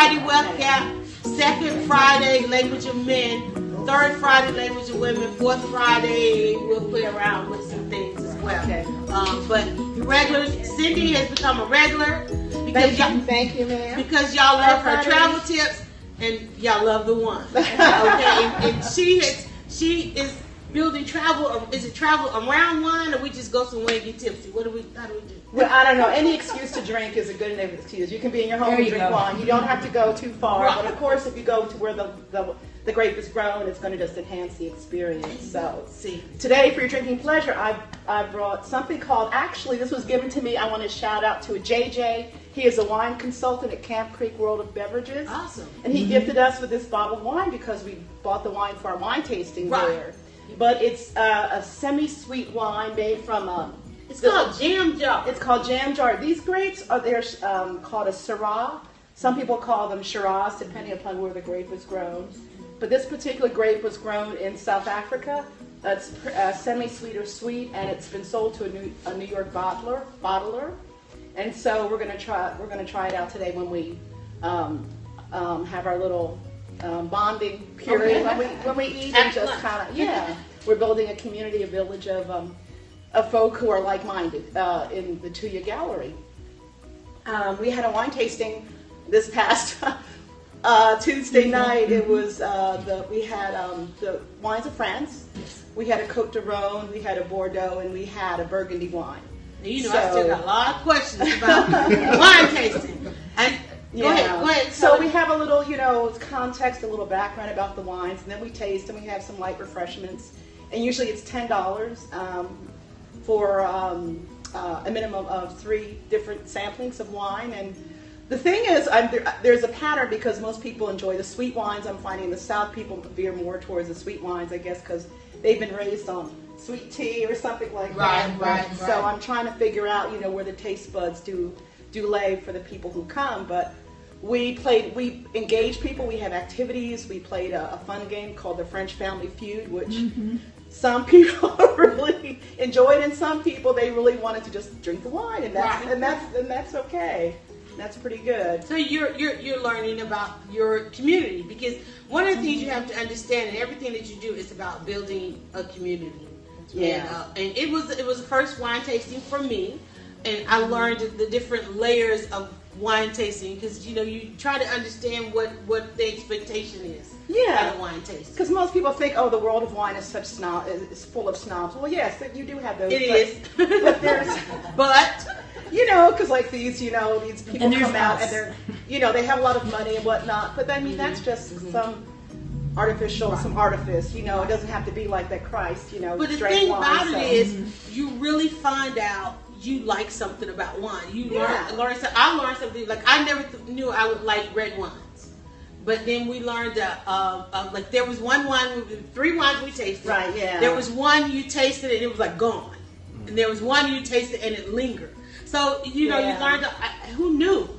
Friday, Wealth Gap. Second Friday, Language of Men. Third Friday, Language of Women. Fourth Friday, we'll play around with some things as well. Okay. But regulars, Cindy has become a regular because Thank you, ma'am. because y'all love her travel tips and y'all love the one. Okay, and she is building travel. Is it travel around wine, or we just go somewhere and get tipsy? How do we do? Well, I don't know. Any excuse to drink is a good enough excuse. You can be in your home and drink wine. You don't have to go too far. Right. But of course, if you go to where the grape is grown, it's going to just enhance the experience. So, today for your drinking pleasure, I brought something called. Actually, this was given to me. I want to shout out to JJ. He is a wine consultant at Camp Creek World of Beverages. Awesome. And he gifted us with this bottle of wine because we bought the wine for our wine tasting there. But it's a semi-sweet wine made from it's called jam jar. It's called jam jar. These grapes are called a Syrah. Some people call them Shiraz, depending upon where the grape was grown. But this particular grape was grown in South Africa. It's semi-sweet or sweet, and it's been sold to a New York bottler. And so we're gonna try it out today when we have our little bonding period when we eat and just kind of we're building a community, a village of folk who are like-minded in the Tuya Gallery. We had a wine tasting this past Tuesday night. It was we had the wines of France. We had a Côte de Rhône, we had a Bordeaux, and we had a Burgundy wine. I still got a lot of questions about wine tasting. And Go ahead. So we have a little, context, a little background about the wines, and then we taste, and we have some light refreshments. And usually it's $10 for a minimum of 3 different samplings of wine. And the thing is, there's a pattern because most people enjoy the sweet wines. I'm finding the South people veer more towards the sweet wines, I guess, because they've been raised on sweet tea or something like that. Right. So I'm trying to figure out, where the taste buds do lay for the people who come. But we engaged people. We had activities. We played a fun game called the French Family Feud, which some people really enjoyed, and some people they really wanted to just drink the wine, and that's okay. That's pretty good. So you're learning about your community, because one of the things you have to understand in everything that you do is about building a community. Yeah. And it was the first wine tasting for me, and I learned the different layers of wine tasting, because you try to understand what the expectation is. Yeah. At a wine tasting. Because most people think, the world of wine is is full of snobs. Well, yes, you do have those. It is. But there's because like these people come out and they're they have a lot of money and whatnot. But I mean that's just some artifice. It doesn't have to be like that Christ. But the thing about it is, you really find out you like something about wine. You learn something. I learned something, like I never knew I would like red wines. But then we learned that, like there was one wine, 3 wines we tasted. Right, yeah. There was one you tasted and it was like gone. And there was one you tasted and it lingered. So, you learned, who knew?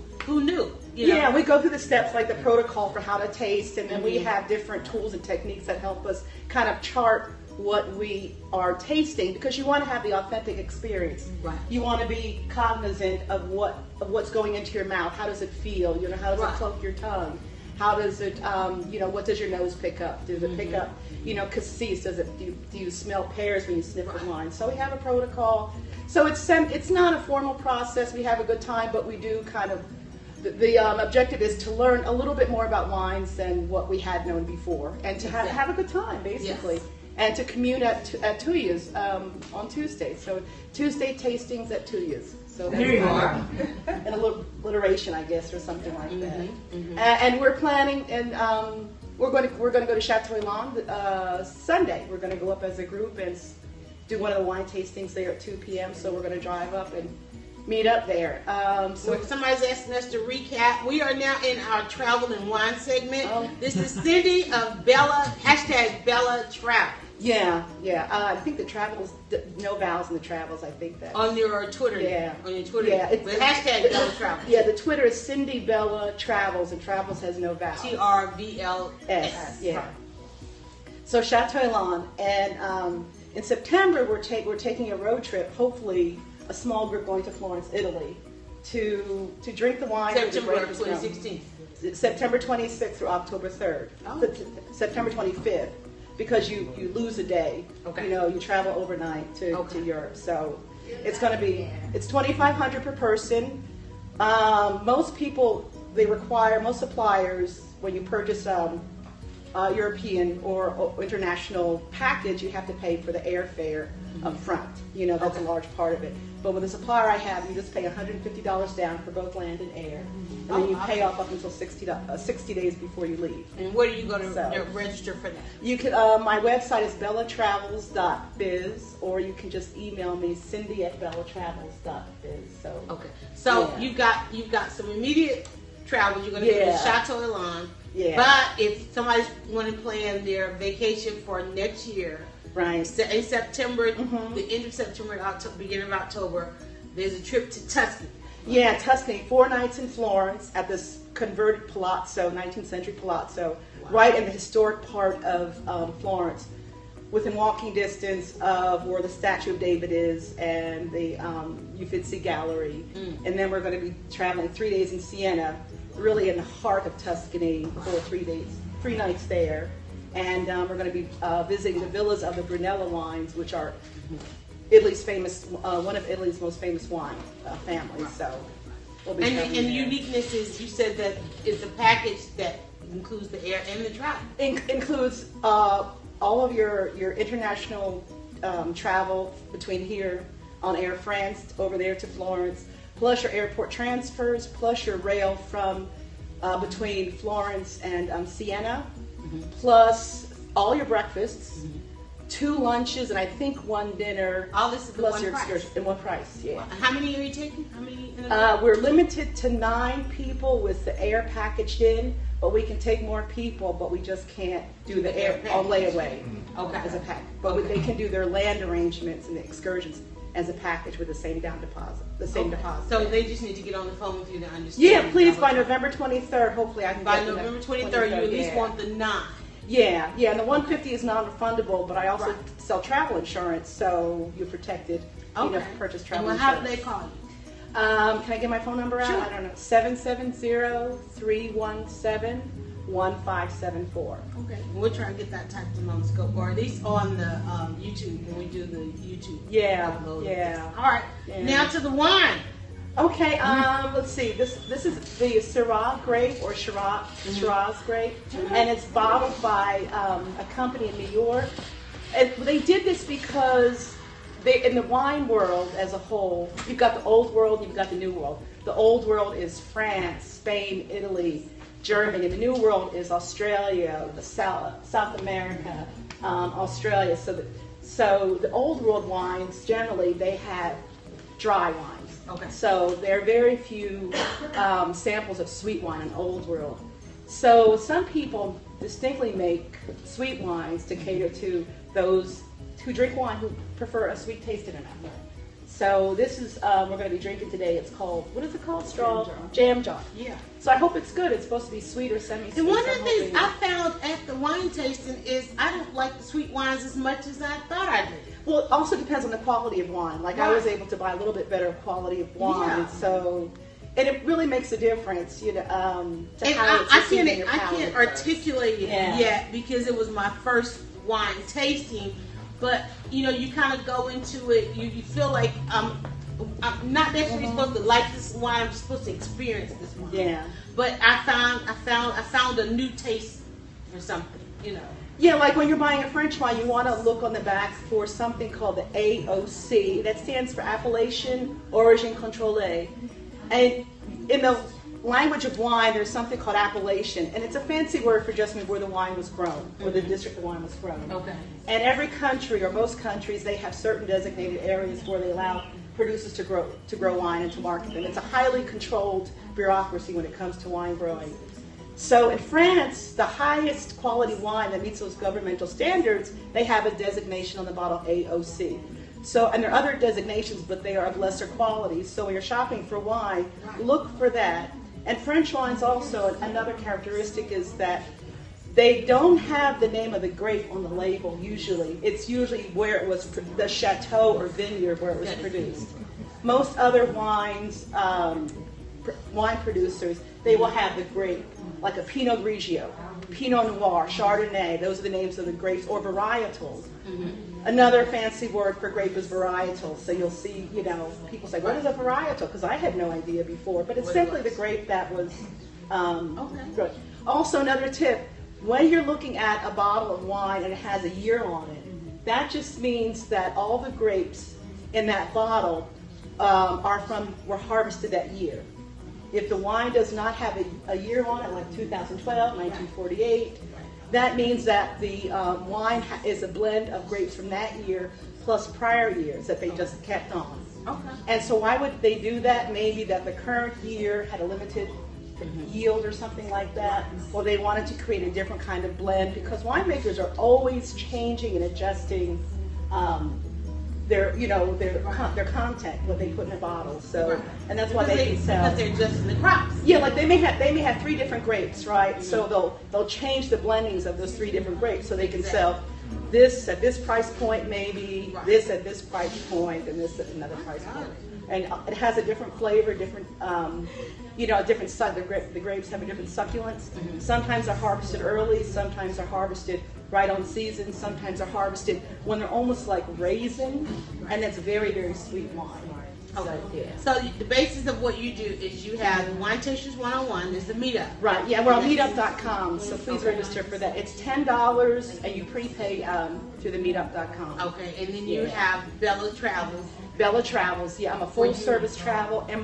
Yeah, we go through the steps, like the protocol for how to taste, and then we have different tools and techniques that help us kind of chart what we are tasting, because you want to have the authentic experience. Right. You want to be cognizant of what's going into your mouth. How does it feel? How does it cloak your tongue? How does it, what does your nose pick up? Does it pick up, cassis? Do you smell pears when you sniff the wine? So we have a protocol. So it's not a formal process. We have a good time, but we do kind of, the objective is to learn a little bit more about wines than what we had known before, and to have a good time, basically. Yes. And to commune at Tuya's on Tuesday. So Tuesday tastings at Tuya's. So there you are. And a little alliteration, I guess, or something like that. And we're planning, and we're going to go to Chateau Elan Sunday. We're going to go up as a group and do one of the wine tastings there at 2 p.m. So we're going to drive up and meet up there. So somebody's asking us to recap. We are now in our travel and wine segment. This is Cindy of #BellaTravels. Yeah. I think the travels, no vowels in the travels. I think that on your Twitter. Yeah, on your Twitter. Yeah, it's #BellaTravels. Yeah, the Twitter is Cindy Bella Travels, and Travels has no vowels. TRVLS. Yeah. So Chateau Elan, and in September we're taking a road trip. Hopefully, a small group going to Florence, Italy, to drink the wine. September 2016. September 26th through October 3rd. Oh. September 25th, because you lose a day. Okay. You travel overnight to Europe. So it's going to be, it's $2,500 per person. Most people, most suppliers, when you purchase European or international package, you have to pay for the airfare up front. That's a large part of it. But with the supplier I have, you just pay $150 down for both land and air. And then you pay off up until 60 days before you leave. And where do you go to register for that? You can. My website is BellaTravels.biz, or you can just email me, Cindy@BellaTravels.biz. So you've got some immediate travel. You're going to go to Chateau Elan. Yeah. But if somebody's want to plan their vacation for next year, right, in September, the end of September, beginning of October, there's a trip to Tuscany. Yeah, Tuscany. 4 nights in Florence at this converted palazzo, 19th century palazzo, right in the historic part of Florence, within walking distance of where the Statue of David is and the Uffizi Gallery. And then we're going to be traveling 3 days in Siena, really in the heart of Tuscany, for 3 nights there. And we're going to be visiting the villas of the Brunello wines, which are Italy's famous, one of Italy's most famous wine families. So we'll be and the uniqueness is, you said that it's a package that includes the air and the travel. Includes all of your international travel between here on Air France over there to Florence, plus your airport transfers, plus your rail from between Florence and Siena, plus all your breakfasts, 2 lunches, and I think 1 dinner. All this is plus your price. In one price, yeah. How many are you taking? How many? We're limited to 9 people with the air packaged in, but we can take more people, but we just can't do the air on layaway as a pack. But they can do their land arrangements and the excursions as a package with the same deposit. So they just need to get on the phone with you to understand. Yeah, please, by November 23rd, hopefully I can by November 23rd, you at least want the 9. Yeah, and the $150 is non-refundable, but I also sell travel insurance, so you're protected. Purchase travel insurance. How do they call you? Can I get my phone number out? Sure. I don't know. 770-317-1574. Okay. We'll try to get that typed in on the scope, or at least on the YouTube when we do the YouTube. Upload. All right. Yeah. Now to the wine. Okay. Let's see. This is the Syrah grape, or Shiraz grape, and it's bottled by a company in New York. And they did this because in the wine world as a whole, you've got the old world and you've got the new world. The old world is France, Spain, Italy, Germany. And the new world is Australia, South America, Australia. So the old world wines, generally, they have dry wines. Okay. So there are very few samples of sweet wine in old world. So some people distinctly make sweet wines to cater to those who drink wine who prefer a sweet taste in it. So this is, we're going to be drinking today. It's called, what is it called? Jam jar. Yeah. So I hope it's good. It's supposed to be sweet or semi-sweet. And one of the things I found at the wine tasting is I don't like the sweet wines as much as I thought I did. Well, it also depends on the quality of wine. Like I was able to buy a little bit better quality of wine. So, and it really makes a difference, to how I can't articulate it yet because it was my first wine tasting. But you kind of go into it. You feel like I'm not necessarily supposed to like this wine. I'm supposed to experience this wine. Yeah. But I found a new taste for something. Yeah, like when you're buying a French wine, you want to look on the back for something called the AOC. That stands for Appellation Origine Contrôlée. And in the language of wine, there's something called appellation, and it's a fancy word for just where the wine was grown, or the district the wine was grown. Okay. And every country, or most countries, they have certain designated areas where they allow producers to grow wine and to market them. It's a highly controlled bureaucracy when it comes to wine growing. So in France, the highest quality wine that meets those governmental standards, they have a designation on the bottle, AOC. So, and there are other designations, but they are of lesser quality. So when you're shopping for wine, look for that. And French wines also, another characteristic is that they don't have the name of the grape on the label usually. It's usually where it was, the chateau or vineyard where it was produced. most other wine producers, they will have the grape, like a Pinot Grigio, Pinot Noir, Chardonnay. Those are the names of the grapes, or varietals. Another fancy word for grape is varietal. So you'll see, people say, what is a varietal? Because I had no idea before. But it's simply the grape that was good. Also, another tip, when you're looking at a bottle of wine and it has a year on it, that just means that all the grapes in that bottle were harvested that year. If the wine does not have a year on it, like 2012, 1948, that means that the wine is a blend of grapes from that year plus prior years that they just kept on. Okay. And so why would they do that? Maybe that the current year had a limited yield or something like that, or they wanted to create a different kind of blend, because winemakers are always changing and adjusting their content, what they put in a bottle. So, and that's why they can sell. Because they're adjusting the crops. Yeah, like they may have 3 different grapes, right? So they'll change the blendings of those 3 different grapes, so they can sell this at this price point, maybe this at this price point, and this at another price point. And it has a different flavor, different, the grapes have a different succulence. Sometimes they're harvested early, sometimes they're harvested right on season, sometimes they're harvested when they're almost like raisin, and it's very, very sweet wine. Okay. So the basis of what you do is you have Wine Tasters 101, there's the meetup. Right, yeah, we're on meetup.com, so please register for that. It's $10 and you prepay through the meetup.com. Okay, and then you have BellaTravels. BellaTravels, yeah, I'm a full service travel, and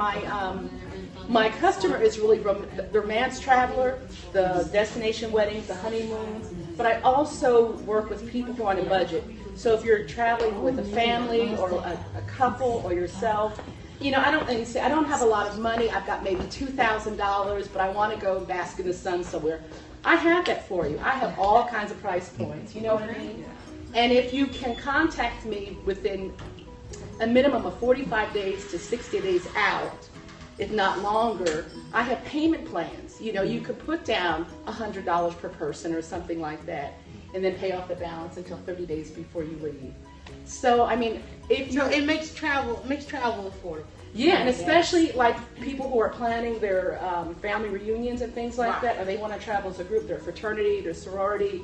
my customer is really the romance traveler, the destination weddings, the honeymoons, but I also work with people who are on a budget. So if you're traveling with a family or a couple or yourself, I don't have a lot of money. I've got maybe $2,000, but I want to go bask in the sun somewhere. I have that for you. I have all kinds of price points. You know what I mean? And if you can contact me within a minimum of 45 days to 60 days out, if not longer, I have payment plans. You could put down $100 per person or something like that, and then pay off the balance until 30 days before you leave. So, it makes travel affordable. Yeah, and especially like people who are planning their family reunions and things like that, or they want to travel as a group, their fraternity, their sorority.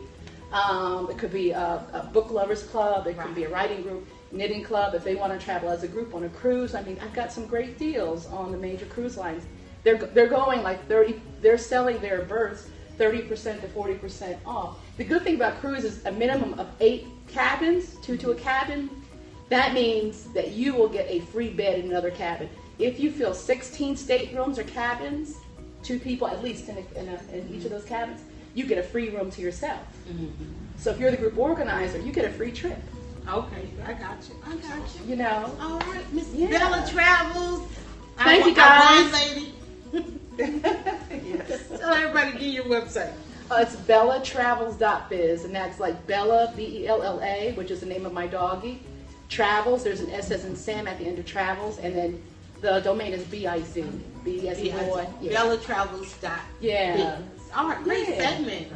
It could be a book lovers club, it could be a writing group, knitting club. If they want to travel as a group on a cruise, I've got some great deals on the major cruise lines. They're going like 30. They're selling their berths 30% to 40% off. The good thing about cruise is a minimum of 8 cabins, 2 to a cabin. That means that you will get a free bed in another cabin. If you fill 16 staterooms or cabins, 2 people at least in each of those cabins, you get a free room to yourself. So if you're the group organizer, you get a free trip. Okay, I got you. All right, Miss BellaTravels. Thank you, guys. Lady. Yes. Tell everybody to get your website. It's BellaTravels.biz, and that's like Bella, Bella, which is the name of my doggie. Travels, there's an S as in Sam at the end of Travels, and then the domain is BIZ. B as in boy. BellaTravels.biz. Yeah. All right, great segment.